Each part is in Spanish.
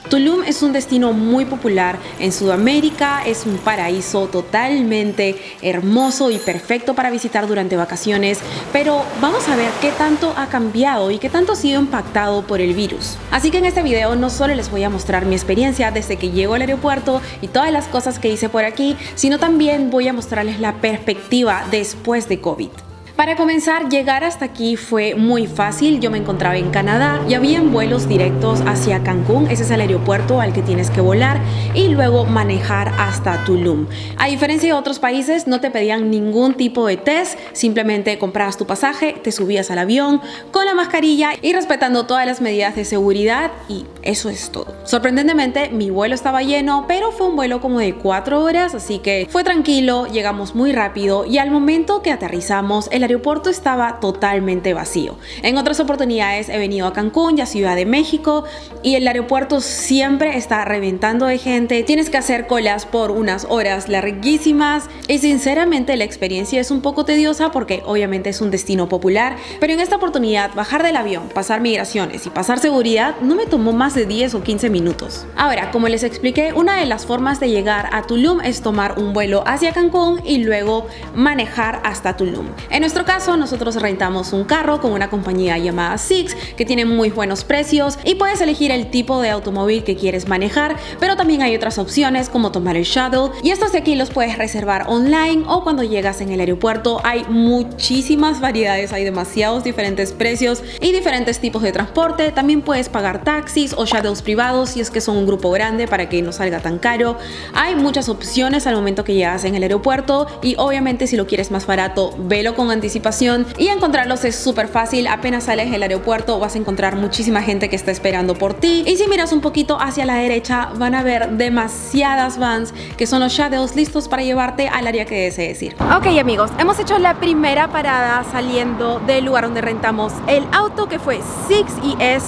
Tulum es un destino muy popular en Sudamérica, es un paraíso totalmente hermoso y perfecto para visitar durante vacaciones, pero vamos a ver qué tanto ha cambiado y qué tanto ha sido impactado por el virus. Así que en este video no solo les voy a mostrar mi experiencia desde que llego al aeropuerto y todas las cosas que hice por aquí, sino también voy a mostrarles la perspectiva después de COVID. Para comenzar, llegar hasta aquí fue muy fácil. Yo me encontraba en Canadá y habían vuelos directos hacia Cancún, ese es el aeropuerto al que tienes que volar, y luego manejar hasta Tulum. A diferencia de otros países, no te pedían ningún tipo de test, simplemente comprabas tu pasaje, te subías al avión con la mascarilla y respetando todas las medidas de seguridad, y eso es todo. Sorprendentemente, mi vuelo estaba lleno, pero fue un vuelo como de 4 horas, así que fue tranquilo, llegamos muy rápido y al momento que aterrizamos, el aeropuerto estaba totalmente vacío. En otras oportunidades he venido a Cancún y a Ciudad de México y el aeropuerto siempre está reventando de gente, tienes que hacer colas por unas horas larguísimas y sinceramente la experiencia es un poco tediosa porque obviamente es un destino popular, pero en esta oportunidad bajar del avión, pasar migraciones y pasar seguridad no me tomó más de 10 o 15 minutos. Ahora, como les expliqué, una de las formas de llegar a Tulum es tomar un vuelo hacia Cancún y luego manejar hasta Tulum. En nuestro caso, nosotros rentamos un carro con una compañía llamada Sixt que tiene muy buenos precios y puedes elegir el tipo de automóvil que quieres manejar, pero también hay otras opciones como tomar el shuttle y estos de aquí los puedes reservar online o cuando llegas en el aeropuerto. Hay muchísimas variedades, hay demasiados diferentes precios y diferentes tipos de transporte. También puedes pagar taxis o shuttles privados si es que son un grupo grande para que no salga tan caro. Hay muchas opciones al momento que llegas en el aeropuerto y obviamente si lo quieres más barato, velo con anticipación y encontrarlos es súper fácil. Apenas sales del aeropuerto vas a encontrar muchísima gente que está esperando por ti y si miras un poquito hacia la derecha van a ver demasiadas vans que son los shuttles listos para llevarte al área que desees ir. Ok amigos, hemos hecho la primera parada saliendo del lugar donde rentamos el auto, que fue Sixt, y es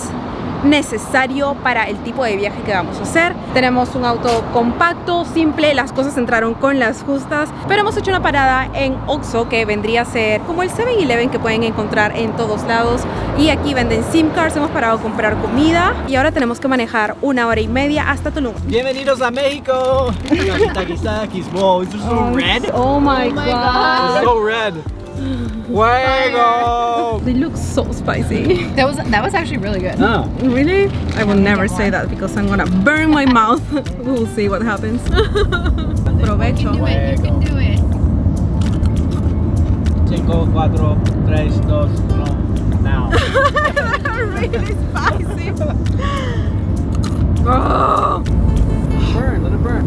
necesario para el tipo de viaje que vamos a hacer. Tenemos un auto compacto, simple, las cosas entraron con las justas, pero hemos hecho una parada en Oxxo, que vendría a ser como el 7-Eleven que pueden encontrar en todos lados, y aquí venden SIM cards. Hemos parado a comprar comida y ahora tenemos que manejar 1 hora y media hasta Tulum. Bienvenidos a México. Wow, it's so red. Oh my god. It's so red. Fuego! They look so spicy. That was actually really good. Oh. Really? I will never say that because I'm gonna burn my mouth. We'll see what happens. Provecho. You can do it. 5, 4, 3, 2, 1, now. Really spicy. Oh. Burn, let it burn.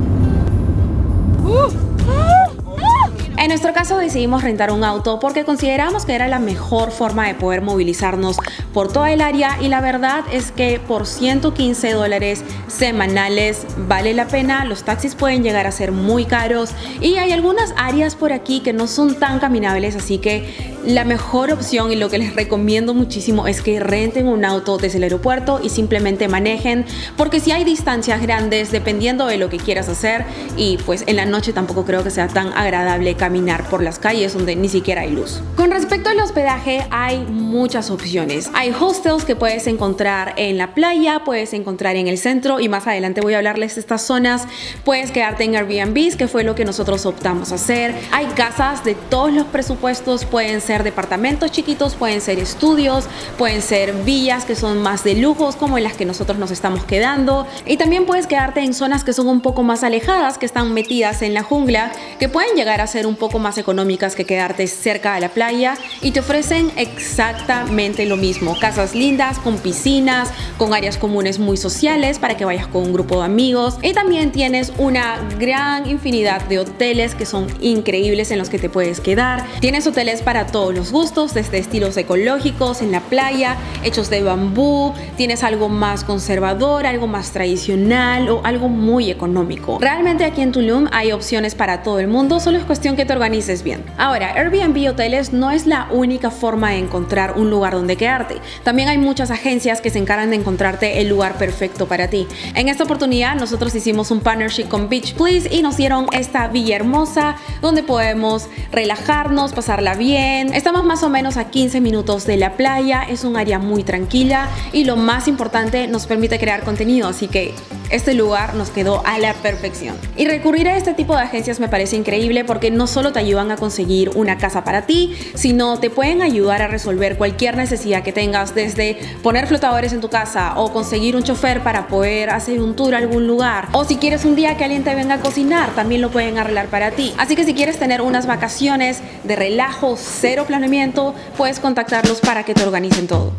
En nuestro caso decidimos rentar un auto porque consideramos que era la mejor forma de poder movilizarnos por toda el área y la verdad es que por $115 semanales vale la pena. Los taxis pueden llegar a ser muy caros y hay algunas áreas por aquí que no son tan caminables, así que la mejor opción y lo que les recomiendo muchísimo es que renten un auto desde el aeropuerto y simplemente manejen, porque si hay distancias grandes dependiendo de lo que quieras hacer, y pues en la noche tampoco creo que sea tan agradable caminar por las calles donde ni siquiera hay luz. Con respecto al hospedaje hay muchas opciones. Hay hostels que puedes encontrar en la playa, puedes encontrar en el centro y más adelante voy a hablarles de estas zonas. Puedes quedarte en Airbnbs, que fue lo que nosotros optamos a hacer. Hay casas de todos los presupuestos, pueden ser departamentos chiquitos, pueden ser estudios, pueden ser villas que son más de lujos como en las que nosotros nos estamos quedando, y también puedes quedarte en zonas que son un poco más alejadas, que están metidas en la jungla, que pueden llegar a ser un poco más económicas que quedarte cerca de la playa y te ofrecen exactamente lo mismo. Casas lindas, con piscinas, con áreas comunes muy sociales para que vayas con un grupo de amigos, y también tienes una gran infinidad de hoteles que son increíbles en los que te puedes quedar. Tienes hoteles para todos los gustos, desde estilos ecológicos en la playa, hechos de bambú, tienes algo más conservador, algo más tradicional o algo muy económico. Realmente aquí en Tulum hay opciones para todo el mundo, solo es cuestión que te organices bien. Ahora, Airbnb Hoteles no es la única forma de encontrar un lugar donde quedarte. También hay muchas agencias que se encargan de encontrarte el lugar perfecto para ti. En esta oportunidad nosotros hicimos un partnership con Beach Please y nos dieron esta villa hermosa donde podemos relajarnos, pasarla bien. Estamos más o menos a 15 minutos de la playa, es un área muy tranquila y lo más importante, nos permite crear contenido, así que este lugar nos quedó a la perfección. Y recurrir a este tipo de agencias me parece increíble porque no solo te ayudan a conseguir una casa para ti, sino te pueden ayudar a resolver cualquier necesidad que tengas, desde poner flotadores en tu casa o conseguir un chofer para poder hacer un tour a algún lugar, o si quieres un día que alguien te venga a cocinar, también lo pueden arreglar para ti. Así que si quieres tener unas vacaciones de relajo, cero planeamiento, puedes contactarlos para que te organicen todo.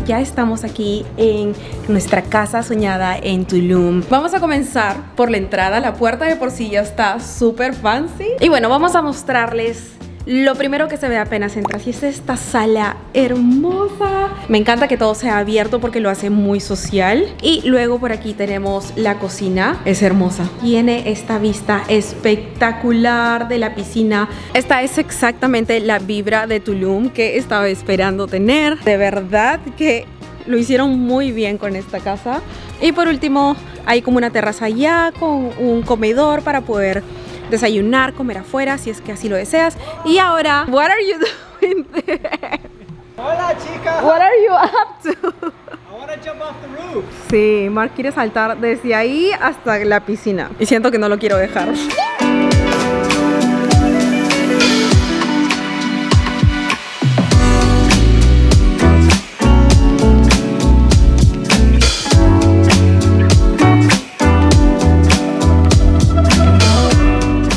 Ya estamos aquí en nuestra casa soñada en Tulum. Vamos a comenzar por la entrada. La puerta de por sí ya está súper fancy. Y bueno, vamos a mostrarles lo primero que se ve apenas entras, y es esta sala hermosa. Me encanta que todo sea abierto porque lo hace muy social. Y luego por aquí tenemos la cocina. Es hermosa. Tiene esta vista espectacular de la piscina. Esta es exactamente la vibra de Tulum que estaba esperando tener. De verdad que lo hicieron muy bien con esta casa. Y por último, hay como una terraza allá con un comedor para poder desayunar, comer afuera si es que así lo deseas. Y ahora, what are you doing there? Hola, chica. What are you up to? I want to jump off the roof. Sí, Mark quiere saltar desde ahí hasta la piscina y siento que no lo quiero dejar.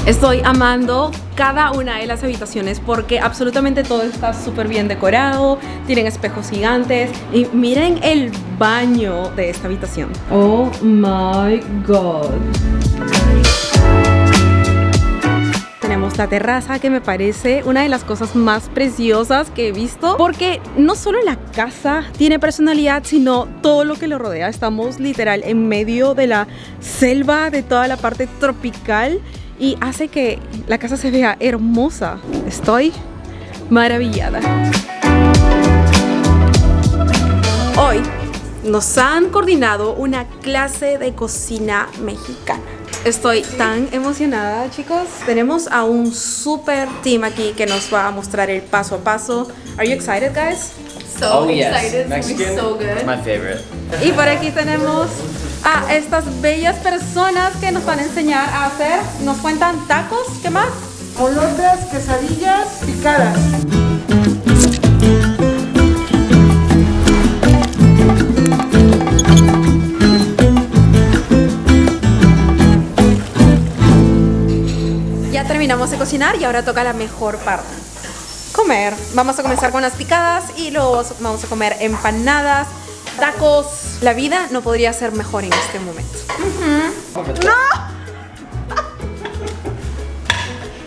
Estoy amando cada una de las habitaciones porque absolutamente todo está súper bien decorado. Tienen espejos gigantes y miren el baño de esta habitación. Oh my god. Tenemos la terraza, que me parece una de las cosas más preciosas que he visto, porque no solo la casa tiene personalidad, sino todo lo que lo rodea. Estamos literal en medio de la selva, de toda la parte tropical, y hace que la casa se vea hermosa. Estoy maravillada. Hoy nos han coordinado una clase de cocina mexicana. Estoy tan emocionada, chicos. Tenemos a un super team aquí que nos va a mostrar el paso a paso. Are you excited, guys? So excited. It's gonna be so good. My favorite. Y por aquí tenemos a estas bellas personas que nos van a enseñar a hacer. Nos cuentan tacos, ¿qué más? Olotes, quesadillas, picadas. Ya terminamos de cocinar y ahora toca la mejor parte: comer. Vamos a comenzar con las picadas y luego vamos a comer empanadas, tacos. La vida no podría ser mejor en este momento. ¡No!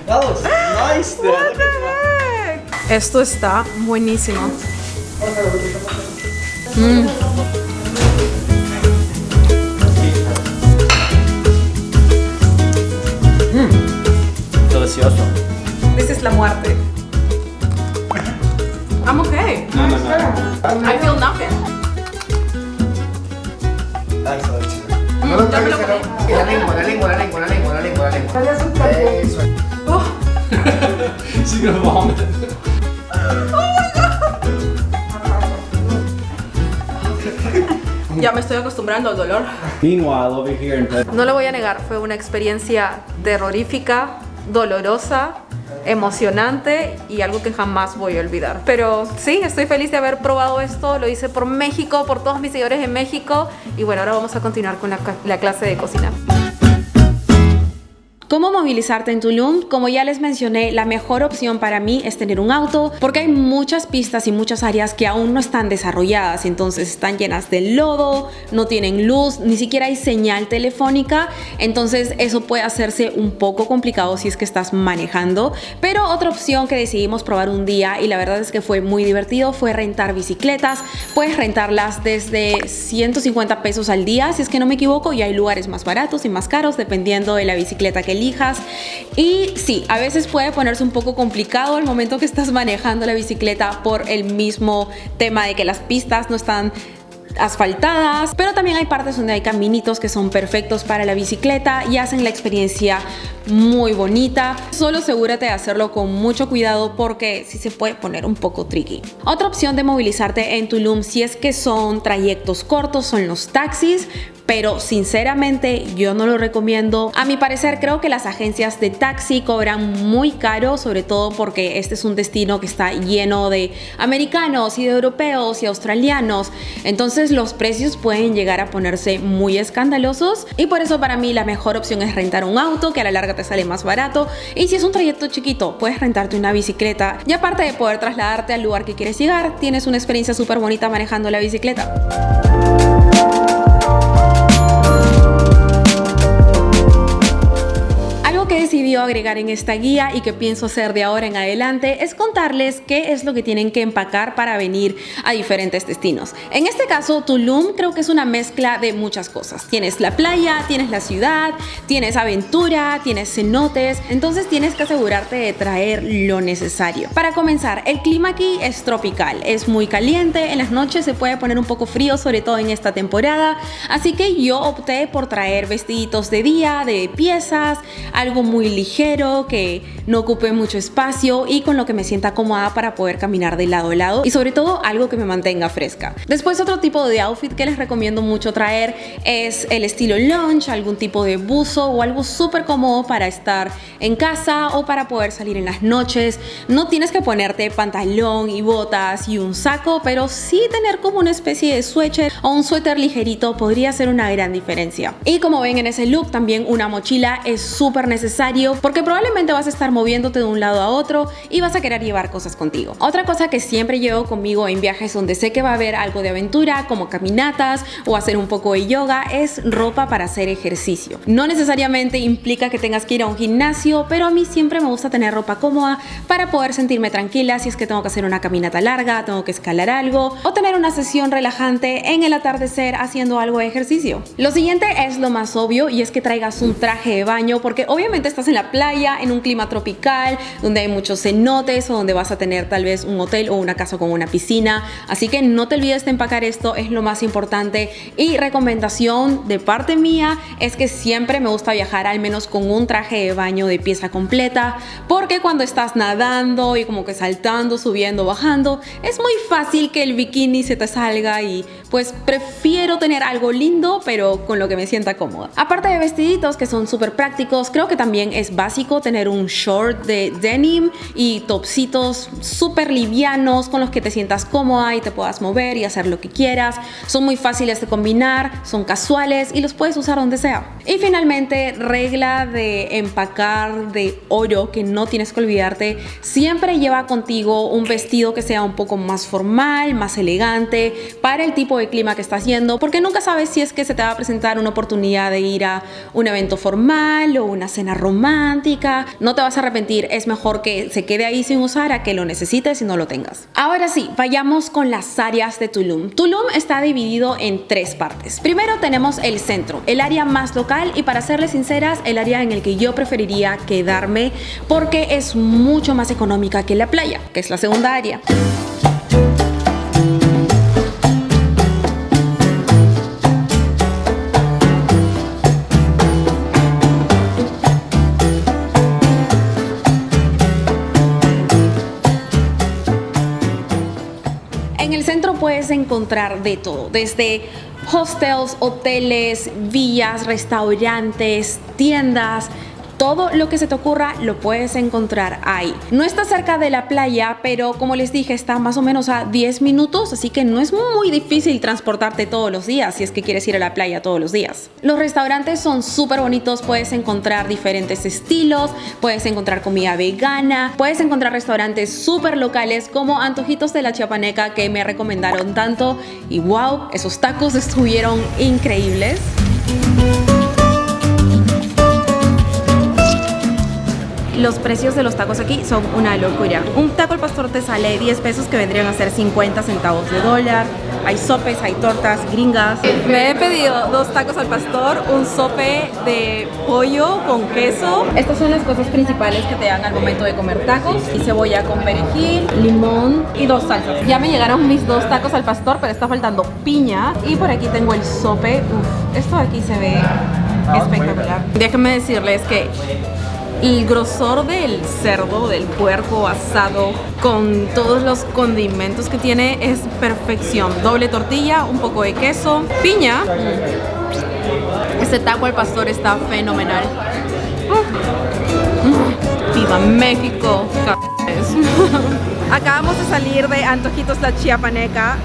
That looks nice there. Look at that. Esto está buenísimo. Delicioso. Esta es la muerte. I'm okay. No, no, no. I feel nothing. Excellent. No lo Ya me tragues, lo comí. la lengua, la lengua, la lengua, la lengua, la lengua, la lengua. Eso. Oh. She's gonna vomit. Ya me estoy acostumbrando al dolor. Meanwhile, over here in bed. No lo voy a negar, fue una experiencia terrorífica, dolorosa, emocionante y algo que jamás voy a olvidar. Pero sí, estoy feliz de haber probado esto. Lo hice por México, por todos mis seguidores en México. Y bueno, ahora vamos a continuar con la clase de cocina. ¿Cómo movilizarte en Tulum? Como ya les mencioné, la mejor opción para mí es tener un auto, porque hay muchas pistas y muchas áreas que aún no están desarrolladas, entonces están llenas de lodo, no tienen luz, ni siquiera hay señal telefónica, entonces eso puede hacerse un poco complicado si es que estás manejando. Pero otra opción que decidimos probar un día, y la verdad es que fue muy divertido, fue rentar bicicletas. Puedes rentarlas desde 150 pesos al día, si es que no me equivoco, y hay lugares más baratos y más caros dependiendo de la bicicleta que elijas. Y sí, a veces puede ponerse un poco complicado al momento que estás manejando la bicicleta por el mismo tema de que las pistas no están asfaltadas, pero también hay partes donde hay caminitos que son perfectos para la bicicleta y hacen la experiencia muy bonita. Solo asegúrate de hacerlo con mucho cuidado porque sí se puede poner un poco tricky. Otra opción de movilizarte en Tulum, si es que son trayectos cortos, son los taxis, pero sinceramente yo no lo recomiendo. A mi parecer creo que las agencias de taxi cobran muy caro, sobre todo porque este es un destino que está lleno de americanos y de europeos y australianos, entonces los precios pueden llegar a ponerse muy escandalosos y por eso para mí la mejor opción es rentar un auto, que a la larga te sale más barato, y si es un trayecto chiquito puedes rentarte una bicicleta y aparte de poder trasladarte al lugar que quieres llegar, tienes una experiencia súper bonita manejando la bicicleta. Que decidió agregar en esta guía y que pienso hacer de ahora en adelante es contarles qué es lo que tienen que empacar para venir a diferentes destinos. En este caso, Tulum creo que es una mezcla de muchas cosas. Tienes la playa, tienes la ciudad, tienes aventura, tienes cenotes, entonces tienes que asegurarte de traer lo necesario. Para comenzar, el clima aquí es tropical, es muy caliente, en las noches se puede poner un poco frío, sobre todo en esta temporada, así que yo opté por traer vestiditos de día, de piezas, algo muy ligero, que no ocupe mucho espacio y con lo que me sienta cómoda para poder caminar de lado a lado y sobre todo algo que me mantenga fresca. Después otro tipo de outfit que les recomiendo mucho traer es el estilo lounge, algún tipo de buzo o algo súper cómodo para estar en casa o para poder salir en las noches. No tienes que ponerte pantalón y botas y un saco, pero sí tener como una especie de suéter o un suéter ligerito podría ser una gran diferencia. Y como ven en ese look, también una mochila es súper necesario porque probablemente vas a estar moviéndote de un lado a otro y vas a querer llevar cosas contigo. Otra cosa que siempre llevo conmigo en viajes donde sé que va a haber algo de aventura, como caminatas o hacer un poco de yoga, es ropa para hacer ejercicio. No necesariamente implica que tengas que ir a un gimnasio, pero a mí siempre me gusta tener ropa cómoda para poder sentirme tranquila si es que tengo que hacer una caminata larga, tengo que escalar algo o tener una sesión relajante en el atardecer haciendo algo de ejercicio. Lo siguiente es lo más obvio y es que traigas un traje de baño porque obviamente estás en la playa, en un clima tropical, donde hay muchos cenotes o donde vas a tener tal vez un hotel o una casa con una piscina. Así que no te olvides de empacar esto, es lo más importante. Y recomendación de parte mía es que siempre me gusta viajar al menos con un traje de baño de pieza completa, porque cuando estás nadando y como que saltando, subiendo, bajando, es muy fácil que el bikini se te salga y pues prefiero tener algo lindo pero con lo que me sienta cómoda. Aparte de vestiditos que son súper prácticos, creo que también es básico tener un short de denim y topsitos súper livianos con los que te sientas cómoda y te puedas mover y hacer lo que quieras. Son muy fáciles de combinar, son casuales y los puedes usar donde sea. Y finalmente, regla de empacar de oro que no tienes que olvidarte: siempre lleva contigo un vestido que sea un poco más formal, más elegante para el tipo de clima que estás yendo, porque nunca sabes si es que se te va a presentar una oportunidad de ir a un evento formal o una cena romántica. No te vas a arrepentir, es mejor que se quede ahí sin usar a que lo necesites y no lo tengas. Ahora sí, vayamos con las áreas de Tulum. Tulum está dividido en tres partes. Primero tenemos el centro, el área más local y, para serles sinceras, el área en el que yo preferiría quedarme porque es mucho más económica que la playa, que es la segunda área. En el centro puedes encontrar de todo, desde hostels, hoteles, villas, restaurantes, tiendas. Todo lo que se te ocurra lo puedes encontrar ahí. No está cerca de la playa, pero como les dije, está más o menos a 10 minutos, así que no es muy difícil transportarte todos los días si es que quieres ir a la playa todos los días. Los restaurantes son súper bonitos, puedes encontrar diferentes estilos, puedes encontrar comida vegana, puedes encontrar restaurantes súper locales como Antojitos de la Chiapaneca, que me recomendaron tanto, y wow, esos tacos estuvieron increíbles. Los precios de los tacos aquí son una locura. Un taco al pastor te sale 10 pesos, que vendrían a ser 50 centavos de dólar. Hay sopes, hay tortas gringas. Me he pedido 2 tacos al pastor, un sope de pollo con queso. Estas son las cosas principales que te dan al momento de comer tacos. Y cebolla con perejil, limón y 2 salsas. Ya me llegaron mis 2 tacos al pastor, pero está faltando piña. Y por aquí tengo el sope. Uf, esto de aquí se ve espectacular. Déjenme decirles que El grosor del cerdo, del puerco asado, con todos los condimentos que tiene, es perfección. Doble tortilla, un poco de queso, piña. Este taco al pastor está fenomenal. ¡Viva México! Acabamos de salir de Antojitos La Chiapaneca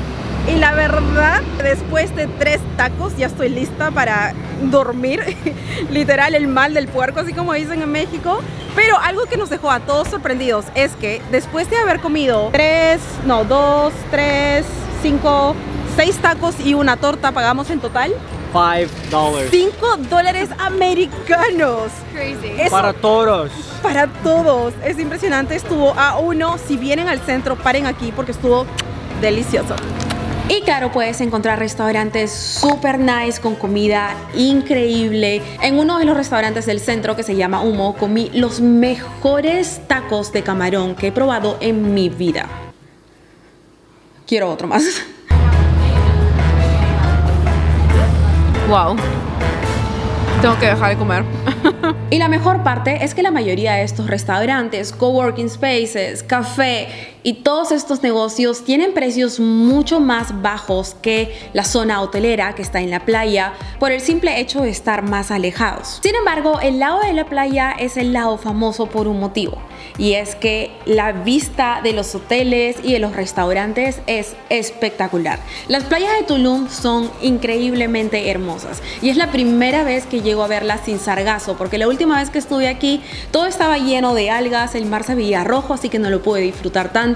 y la verdad, después de 3 tacos ya estoy lista para dormir. Literal, el mal del puerco, así como dicen en México. Pero algo que nos dejó a todos sorprendidos es que después de haber comido 2, 3, 5, 6 tacos y una torta, pagamos en total $5. $5 americanos. Crazy. Eso, Para todos. para todos. Es impresionante. Estuvo a uno. Si vienen al centro, paren aquí porque estuvo delicioso. Y claro, puedes encontrar restaurantes super nice con comida increíble. En uno de los restaurantes del centro que se llama Humo, comí los mejores tacos de camarón que he probado en mi vida. Quiero otro más. Wow. Tengo que dejar de comer. Y la mejor parte es que la mayoría de estos restaurantes, coworking spaces, café y todos estos negocios tienen precios mucho más bajos que la zona hotelera que está en la playa por el simple hecho de estar más alejados. Sin embargo, el lado de la playa es el lado famoso por un motivo, y es que la vista de los hoteles y de los restaurantes es espectacular. Las playas de Tulum son increíblemente hermosas y es la primera vez que llego a verlas sin sargazo, porque la última vez que estuve aquí todo estaba lleno de algas, el mar se veía rojo, así que no lo pude disfrutar tanto.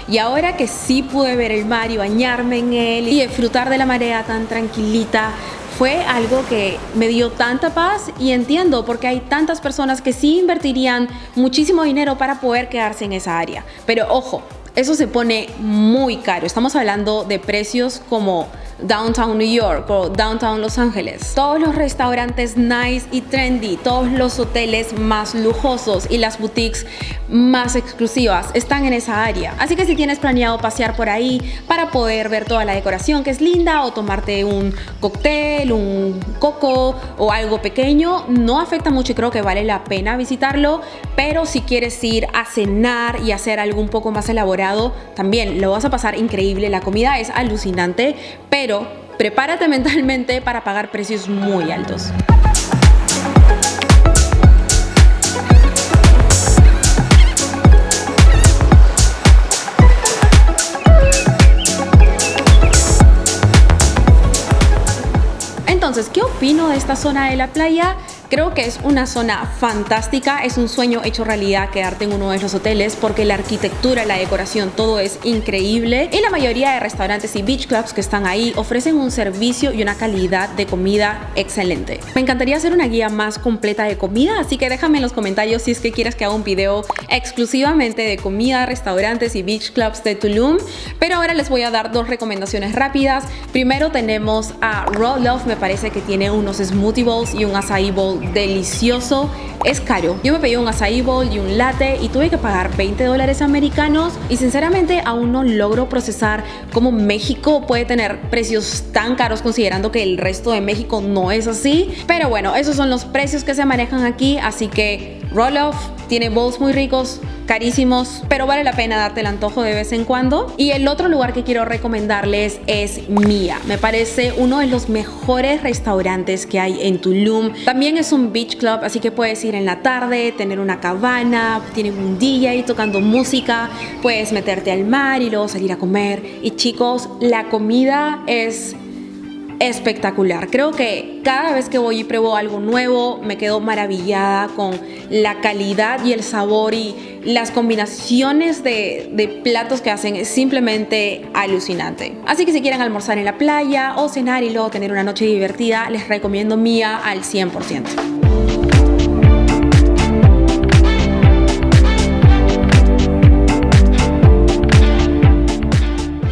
Y ahora que sí pude ver el mar y bañarme en él y disfrutar de la marea tan tranquilita, fue algo que me dio tanta paz, y entiendo porque hay tantas personas que sí invertirían muchísimo dinero para poder quedarse en esa área. Pero ojo, eso se pone muy caro. Estamos hablando de precios como Downtown New York o Downtown Los Ángeles. Todos los restaurantes nice y trendy, todos los hoteles más lujosos y las boutiques más exclusivas están en esa área. Así que si tienes planeado pasear por ahí para poder ver toda la decoración que es linda, o tomarte un cóctel, un coco o algo pequeño, no afecta mucho y creo que vale la pena visitarlo. Pero si quieres ir a cenar y hacer algo un poco más elaborado, también lo vas a pasar increíble. La comida es alucinante, pero prepárate mentalmente para pagar precios muy altos. Entonces, ¿qué opino de esta zona de la playa? Creo que es una zona fantástica, es un sueño hecho realidad quedarte en uno de los hoteles porque la arquitectura, la decoración, todo es increíble, y la mayoría de restaurantes y beach clubs que están ahí ofrecen un servicio y una calidad de comida excelente. Me encantaría hacer una guía más completa de comida, así que déjame en los comentarios si es que quieres que haga un video exclusivamente de comida, restaurantes y beach clubs de Tulum. Pero ahora les voy a dar 2 recomendaciones rápidas. Primero tenemos a Raw Love, me parece que tiene unos smoothie bowls y un acai bowl delicioso. Es caro. Yo me pedí un acai bowl y un latte y tuve que pagar $20 americanos, y sinceramente aún no logro procesar cómo México puede tener precios tan caros considerando que el resto de México no es así. Pero bueno, esos son los precios que se manejan aquí, así que Roll Off tiene bowls muy ricos, carísimos, pero vale la pena darte el antojo de vez en cuando. Y el otro lugar que quiero recomendarles es Mia. Me parece uno de los mejores restaurantes que hay en Tulum. También es un beach club, así que puedes ir en la tarde, tener una cabana, tienen un DJ tocando música, puedes meterte al mar y luego salir a comer. Y chicos, la comida es espectacular. Creo que cada vez que voy y pruebo algo nuevo me quedo maravillada con la calidad y el sabor, y las combinaciones de platos que hacen es simplemente alucinante. Así que si quieren almorzar en la playa o cenar y luego tener una noche divertida, les recomiendo Mia al 100%.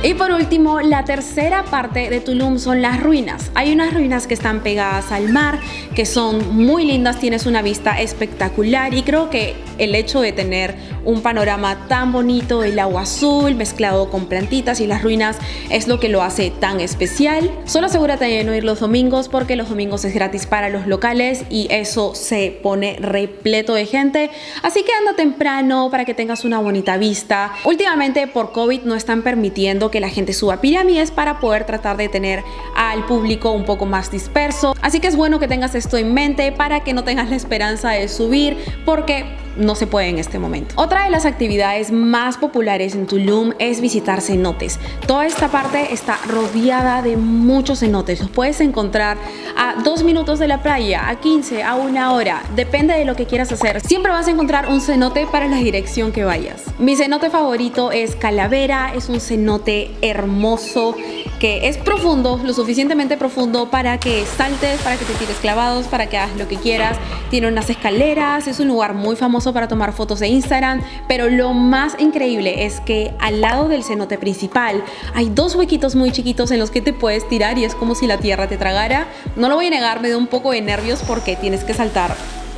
Y por último, la tercera parte de Tulum son las ruinas. Hay unas ruinas que están pegadas al mar, que son muy lindas, tienes una vista espectacular y creo que el hecho de tener un panorama tan bonito, el agua azul mezclado con plantitas y las ruinas es lo que lo hace tan especial. Solo asegúrate de no ir los domingos porque los domingos es gratis para los locales y eso se pone repleto de gente, así que anda temprano para que tengas una bonita vista. Últimamente por COVID no están permitiendo que la gente suba pirámides para poder tratar de tener al público un poco más disperso, así que es bueno que tengas esto en mente para que no tengas la esperanza de subir porque no se puede en este momento. Otra de las actividades más populares en Tulum es visitar cenotes. Toda esta parte está rodeada de muchos cenotes. Los puedes encontrar a 2 minutos de la playa, a 15, a 1 hora. Depende de lo que quieras hacer. Siempre vas a encontrar un cenote para la dirección que vayas. Mi cenote favorito es Calavera. Es un cenote hermoso que es profundo, lo suficientemente profundo para que saltes, para que te tires clavados, para que hagas lo que quieras. Tiene unas escaleras, es un lugar muy famoso para tomar fotos de Instagram, pero lo más increíble es que al lado del cenote principal hay 2 huequitos muy chiquitos en los que te puedes tirar y es como si la tierra te tragara. No lo voy a negar, me da un poco de nervios porque tienes que saltar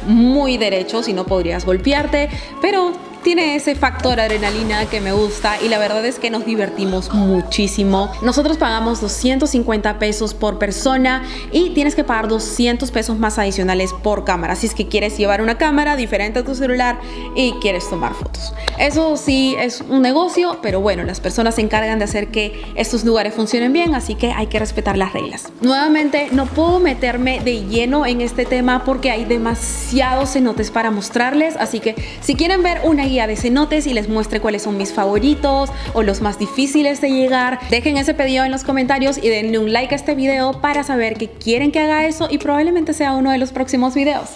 muy derecho, si no podrías golpearte, pero tiene ese factor adrenalina que me gusta y la verdad es que nos divertimos muchísimo. Nosotros pagamos 250 pesos por persona y tienes que pagar 200 pesos más adicionales por cámara si es que quieres llevar una cámara diferente a tu celular y quieres tomar fotos. Eso sí es un negocio, pero bueno, las personas se encargan de hacer que estos lugares funcionen bien, así que hay que respetar las reglas. Nuevamente, no puedo meterme de lleno en este tema porque hay demasiados cenotes para mostrarles, así que si quieren ver una guía de cenotes y les muestre cuáles son mis favoritos o los más difíciles de llegar, dejen ese pedido en los comentarios y denle un like a este video para saber que quieren que haga eso y probablemente sea uno de los próximos videos.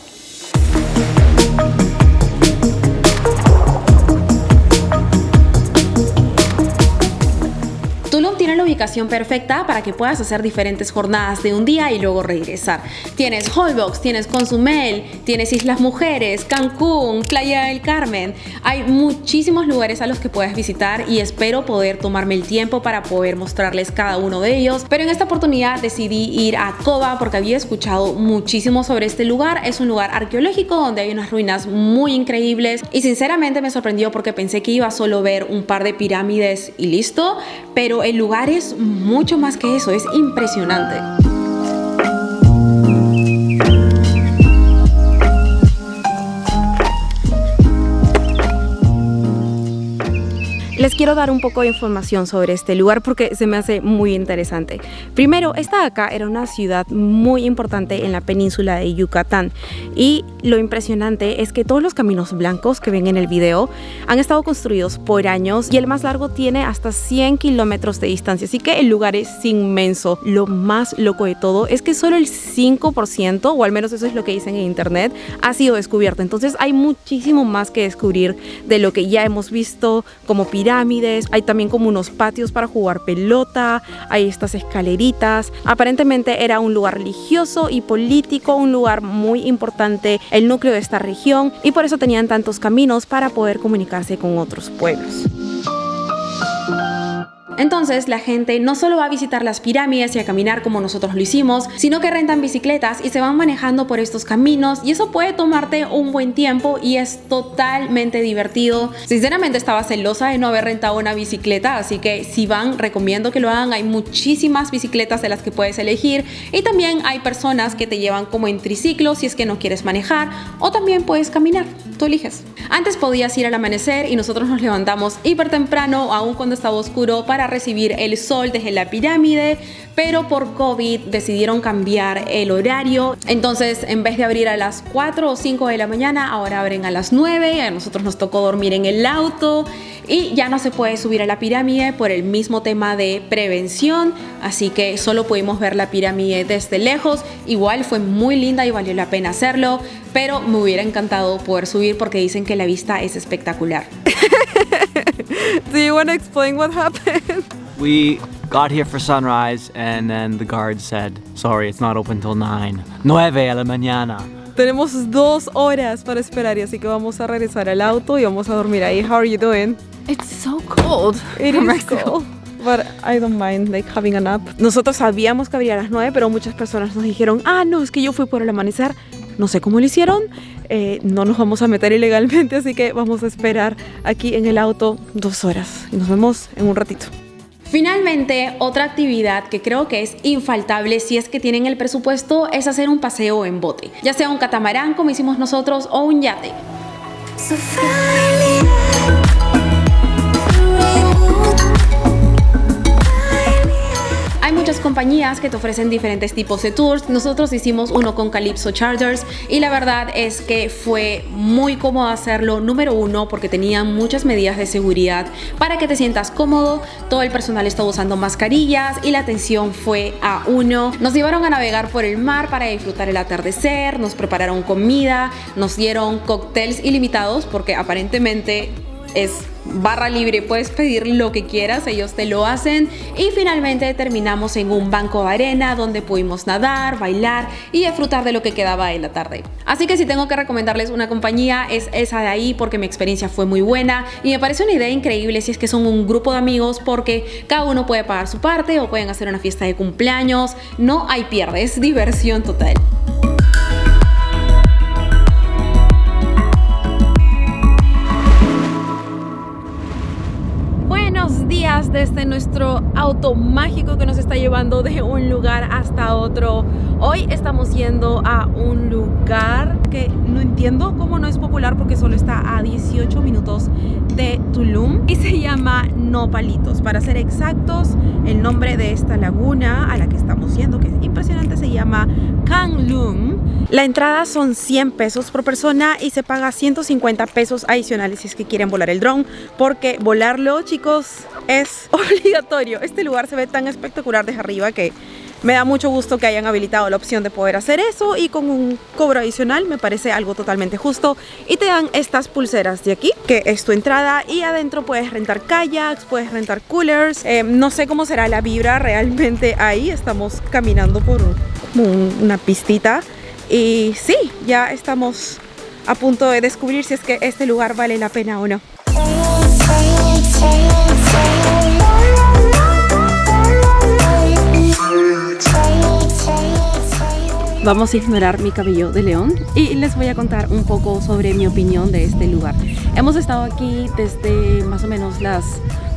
Tulum tiene la ubicación perfecta para que puedas hacer diferentes jornadas de un día y luego regresar. Tienes Holbox, tienes Cozumel, tienes Islas Mujeres, Cancún, Playa del Carmen. Hay muchísimos lugares a los que puedes visitar y espero poder tomarme el tiempo para poder mostrarles cada uno de ellos. Pero en esta oportunidad decidí ir a Coba porque había escuchado muchísimo sobre este lugar. Es un lugar arqueológico donde hay unas ruinas muy increíbles y sinceramente me sorprendió porque pensé que iba a solo ver un par de pirámides y listo, pero el lugar es mucho más que eso, es impresionante. Les quiero dar un poco de información sobre este lugar porque se me hace muy interesante. Primero, esta de acá era una ciudad muy importante en la península de Yucatán y lo impresionante es que todos los caminos blancos que ven en el video han estado construidos por años y el más largo tiene hasta 100 kilómetros de distancia, así que el lugar es inmenso. Lo más loco de todo es que solo el 5%, o al menos eso es lo que dicen en internet, ha sido descubierto. Entonces hay muchísimo más que descubrir de lo que ya hemos visto, como pirámides. Hay también como unos patios para jugar pelota, hay estas escaleritas. Aparentemente era un lugar religioso y político, un lugar muy importante, el núcleo de esta región, y por eso tenían tantos caminos para poder comunicarse con otros pueblos. Entonces la gente no solo va a visitar las pirámides y a caminar como nosotros lo hicimos, sino que rentan bicicletas y se van manejando por estos caminos y eso puede tomarte un buen tiempo y es totalmente divertido. Sinceramente estaba celosa de no haber rentado una bicicleta, así que si van, recomiendo que lo hagan. Hay muchísimas bicicletas de las que puedes elegir y también hay personas que te llevan como en triciclo si es que no quieres manejar, o también puedes caminar, tú eliges. Antes podías ir al amanecer y nosotros nos levantamos hiper temprano, aún cuando estaba oscuro, para recibir el sol desde la pirámide, pero por COVID decidieron cambiar el horario. Entonces, en vez de abrir a las 4 o 5 de la mañana, ahora abren a las 9. A nosotros nos tocó dormir en el auto y ya no se puede subir a la pirámide por el mismo tema de prevención, así que solo pudimos ver la pirámide desde lejos. Igual fue muy linda y valió la pena hacerlo, pero me hubiera encantado poder subir porque dicen que la vista es espectacular. Do you want to explain what happened? We got here for sunrise and then the guard said, sorry, it's not open till 9 a la mañana. Tenemos 2 horas para esperar y así que vamos a regresar al auto y vamos a dormir ahí. How are you doing? It's so cold. It is cold. but I don't mind like having a nap. Nosotros sabíamos que abría a las 9, pero muchas personas nos dijeron, no, es que yo fui por el amanecer. No sé cómo lo hicieron, no nos vamos a meter ilegalmente, así que vamos a esperar aquí en el auto 2 horas y nos vemos en un ratito. Finalmente, otra actividad que creo que es infaltable si es que tienen el presupuesto es hacer un paseo en bote, ya sea un catamarán como hicimos nosotros o un yate. Hay muchas compañías que te ofrecen diferentes tipos de tours. Nosotros hicimos uno con Calypso Charters y la verdad es que fue muy cómodo hacerlo. Número 1, porque tenían muchas medidas de seguridad para que te sientas cómodo. Todo el personal estaba usando mascarillas y la atención fue a 1. Nos llevaron a navegar por el mar para disfrutar el atardecer, nos prepararon comida, nos dieron cócteles ilimitados porque aparentemente es barra libre, puedes pedir lo que quieras, ellos te lo hacen. Y finalmente terminamos en un banco de arena donde pudimos nadar, bailar y disfrutar de lo que quedaba de la tarde. Así que si tengo que recomendarles una compañía es esa de ahí, porque mi experiencia fue muy buena y me parece una idea increíble si es que son un grupo de amigos, porque cada uno puede pagar su parte o pueden hacer una fiesta de cumpleaños. No hay pierde, es diversión total. Buenos días desde nuestro auto mágico que nos está llevando de un lugar hasta otro. Hoy estamos yendo a un lugar que no entiendo cómo no es popular porque solo está a 18 minutos de Tulum y se llama Nopalitos. Para ser exactos, el nombre de esta laguna a la que estamos yendo, que es impresionante, se llama Kangloom. La entrada son 100 pesos por persona y se paga 150 pesos adicionales si es que quieren volar el dron, porque volarlo, chicos, es obligatorio. Este lugar se ve tan espectacular desde arriba que me da mucho gusto que hayan habilitado la opción de poder hacer eso, y con un cobro adicional me parece algo totalmente justo. Y te dan estas pulseras de aquí, que es tu entrada, y adentro puedes rentar kayaks, puedes rentar coolers. No sé cómo será la vibra realmente ahí. Estamos caminando por una pistita y sí, ya estamos a punto de descubrir si es que este lugar vale la pena o no. Vamos a ignorar mi cabello de león y les voy a contar un poco sobre mi opinión de este lugar. Hemos estado aquí desde más o menos las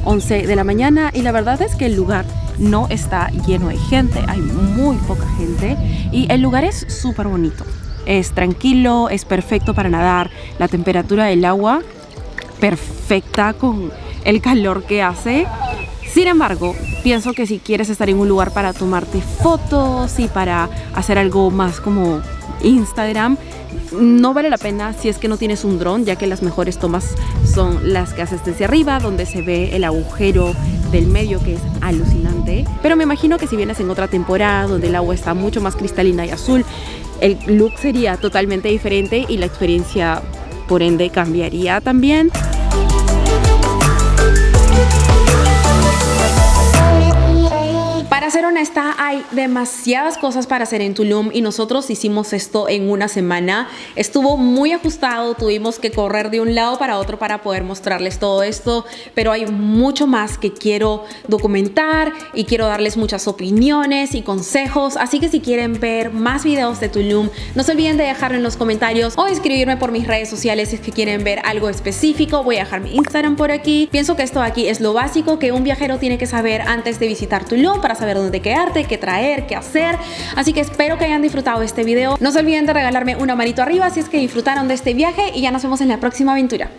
11 de la mañana y la verdad es que el lugar no está lleno de gente, hay muy poca gente y el lugar es súper bonito. Es tranquilo, es perfecto para nadar, la temperatura del agua perfecta con el calor que hace. Sin embargo, pienso que si quieres estar en un lugar para tomarte fotos y para hacer algo más como Instagram, no vale la pena si es que no tienes un dron, ya que las mejores tomas son las que haces desde arriba, donde se ve el agujero del medio, que es alucinante. Pero me imagino que si vienes en otra temporada donde el agua está mucho más cristalina y azul, el look sería totalmente diferente y la experiencia por ende cambiaría también. Para ser honesta, hay demasiadas cosas para hacer en Tulum y nosotros hicimos esto en una semana. Estuvo muy ajustado, tuvimos que correr de un lado para otro para poder mostrarles todo esto, pero hay mucho más que quiero documentar y quiero darles muchas opiniones y consejos. Así que si quieren ver más videos de Tulum, no se olviden de dejarlo en los comentarios o escribirme por mis redes sociales si es que quieren ver algo específico. Voy a dejar mi Instagram por aquí. Pienso que esto aquí es lo básico que un viajero tiene que saber antes de visitar Tulum, para saber dónde quedarte, qué traer, qué hacer. Así que espero que hayan disfrutado este video. No se olviden de regalarme una manito arriba si es que disfrutaron de este viaje y ya nos vemos en la próxima aventura.